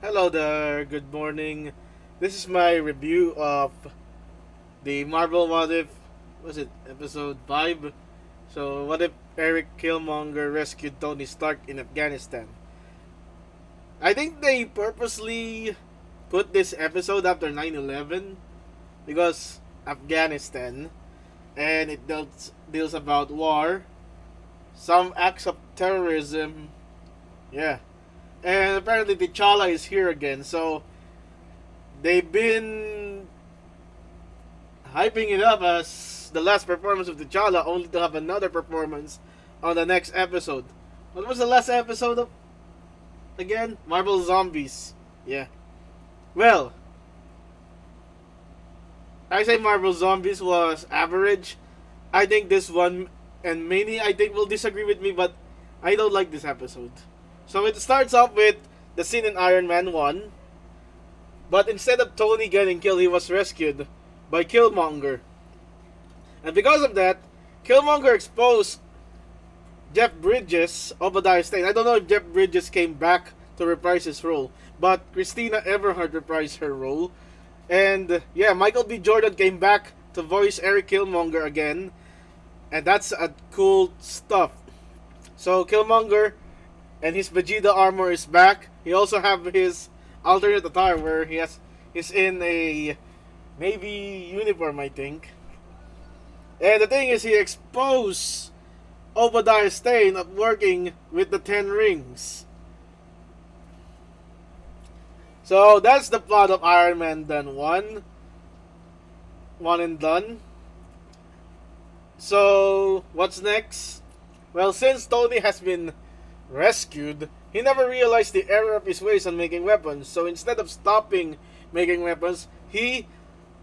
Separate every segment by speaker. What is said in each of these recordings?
Speaker 1: Hello there, good morning. This is my review of the Marvel What If, was it episode 5? So, what if Eric Killmonger rescued Tony Stark in Afghanistan? I think they purposely put this episode after 9/11 because Afghanistan, and it deals about war, some acts of terrorism, yeah. And apparently T'Challa is here again, so they've been hyping it up as the last performance of T'Challa, only to have another performance on the next episode. What was the last episode of again? Marvel Zombies. Yeah. Well, I say Marvel Zombies was average. I think this one and many I think will disagree with me, but I don't like this episode. So it starts off with the scene in Iron Man 1, but instead of Tony getting killed, he was rescued by Killmonger. And because of that, Killmonger exposed Jeff Bridges, Obadiah Stane. I don't know if Jeff Bridges came back to reprise his role, but Christina Everhart reprised her role. And yeah, Michael B. Jordan came back to voice Eric Killmonger again. And that's a cool stuff. So Killmonger and his Vegeta armor is back. He also have his alternate attire where he's in a Navy uniform, I think. And the thing is, he exposed Obadiah Stane of working with the Ten Rings. So that's the plot of Iron Man done one. One and done. So what's next? Well, since Tony has been rescued, he never realized the error of his ways on making weapons. So instead of stopping making weapons, he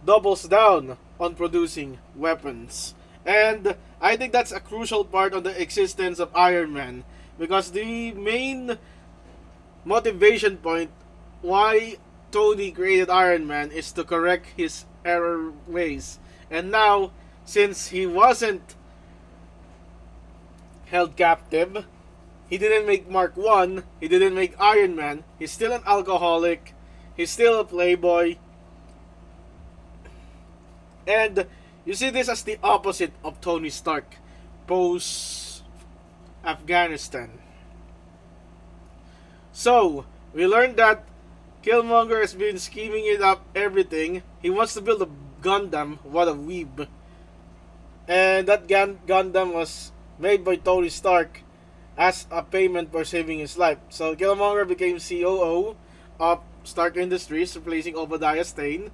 Speaker 1: doubles down on producing weapons. And I think that's a crucial part of the existence of Iron Man, because the main motivation point why Tony created Iron Man is to correct his error ways. And now, since he wasn't held captive, he didn't make Mark 1, he didn't make Iron Man, he's still an alcoholic, he's still a playboy. And you see this as the opposite of Tony Stark post Afghanistan. So, we learned that Killmonger has been scheming it up everything. He wants to build a Gundam, what a weeb. And that Gundam was made by Tony Stark as a payment for saving his life. So Killmonger became COO of Stark Industries, replacing Obadiah Stane.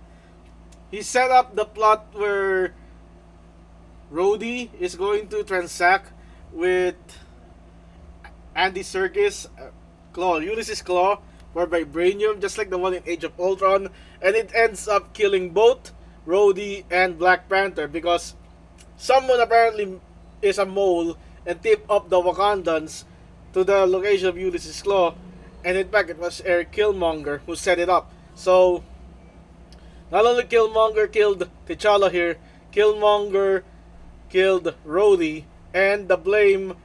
Speaker 1: He set up the plot where Rhodey is going to transact with Andy Serkis, Ulysses Claw, for vibranium, just like the one in Age of Ultron, and it ends up killing both Rhodey and Black Panther because someone apparently is a mole and tipped up the Wakandans to the location of Ulysses Claw, and in fact it was Eric Killmonger who set it up. So not only Killmonger killed T'Challa here, Killmonger killed Rhodey, and the blame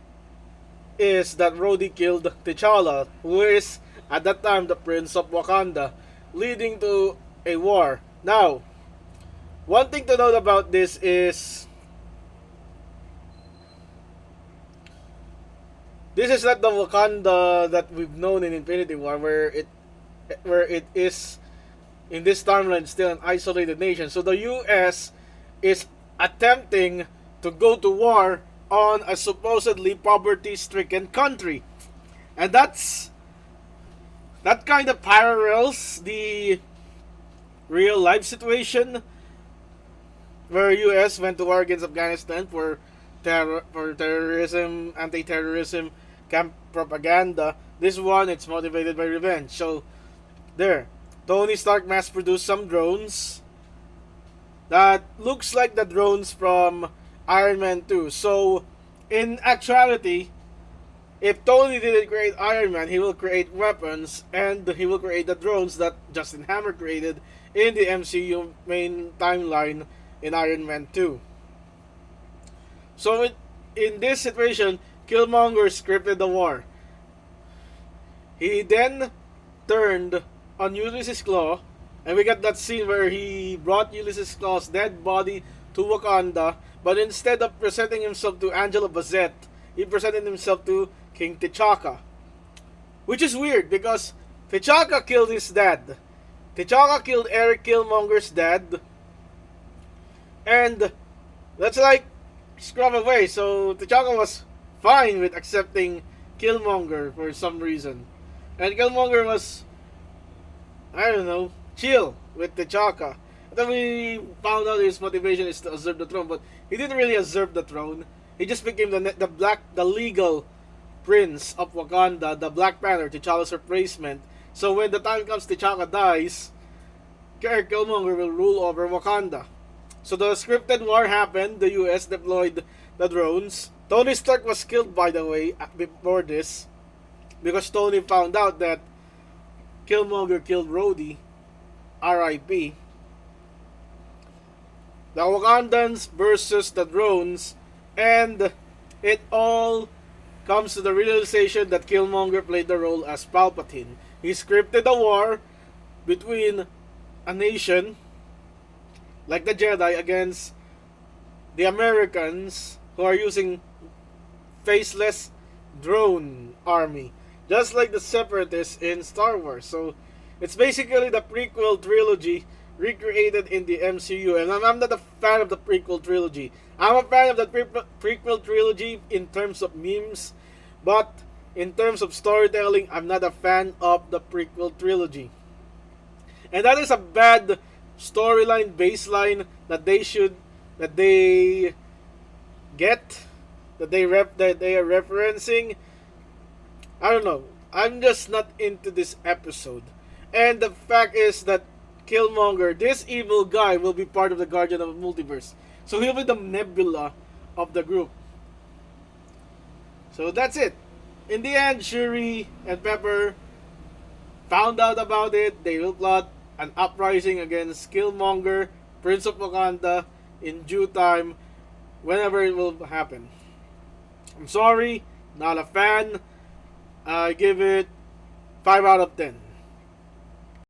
Speaker 1: is that Rhodey killed T'Challa, who is at that time the Prince of Wakanda, leading to a war. Now, one thing to note about this is this is not the Wakanda that we've known in Infinity War, where it is in this timeline still an isolated nation. So the US is attempting to go to war on a supposedly poverty-stricken country. And that kind of parallels the real life situation where US went to war against Afghanistan for terrorism, anti-terrorism, camp propaganda. This one, it's motivated by revenge. So there, Tony Stark mass-produced some drones that looks like the drones from Iron Man 2. So in actuality, if Tony didn't create Iron Man, he will create weapons and he will create the drones that Justin Hammer created in the MCU main timeline in Iron Man 2. So in this situation, Killmonger scripted the war. He then turned on Ulysses Claw, and we got that scene where he brought Ulysses Claw's dead body to Wakanda, but instead of presenting himself to Angela Bassett, he presented himself to King T'Chaka. Which is weird because T'Chaka killed his dad. T'Chaka killed Eric Killmonger's dad. And that's like scrub away. So T'Chaka was fine with accepting Killmonger for some reason. And Killmonger was, I don't know, chill with T'Chaka. And then we found out his motivation is to usurp the throne, but he didn't really usurp the throne. He just became the legal prince of Wakanda, the Black Panther, T'Challa's replacement. So when the time comes T'Chaka dies, Killmonger will rule over Wakanda. So the scripted war happened. The US deployed the drones. Tony Stark was killed, by the way, before this, because Tony found out that Killmonger killed Rhodey. R.I.P. The Wakandans versus the drones, and it all comes to the realization that Killmonger played the role as Palpatine. He scripted a war between a nation like the Jedi against the Americans who are using faceless drone army, just like the Separatists in Star Wars. So it's basically the prequel trilogy recreated in the MCU, and I'm not a fan of the prequel trilogy. I'm a fan of the prequel trilogy in terms of memes, but in terms of storytelling, I'm not a fan of the prequel trilogy. And that is a bad storyline baseline that they get, that they are referencing. I don't know. I'm just not into this episode. And the fact is that Killmonger, this evil guy, will be part of the Guardian of the Multiverse. So he'll be the Nebula of the group. So that's it. In the end, Shuri and Pepper found out about it. They will plot an uprising against Killmonger, Prince of Wakanda, in due time, whenever it will happen. I'm sorry, not a fan. I give it 5 out of 10.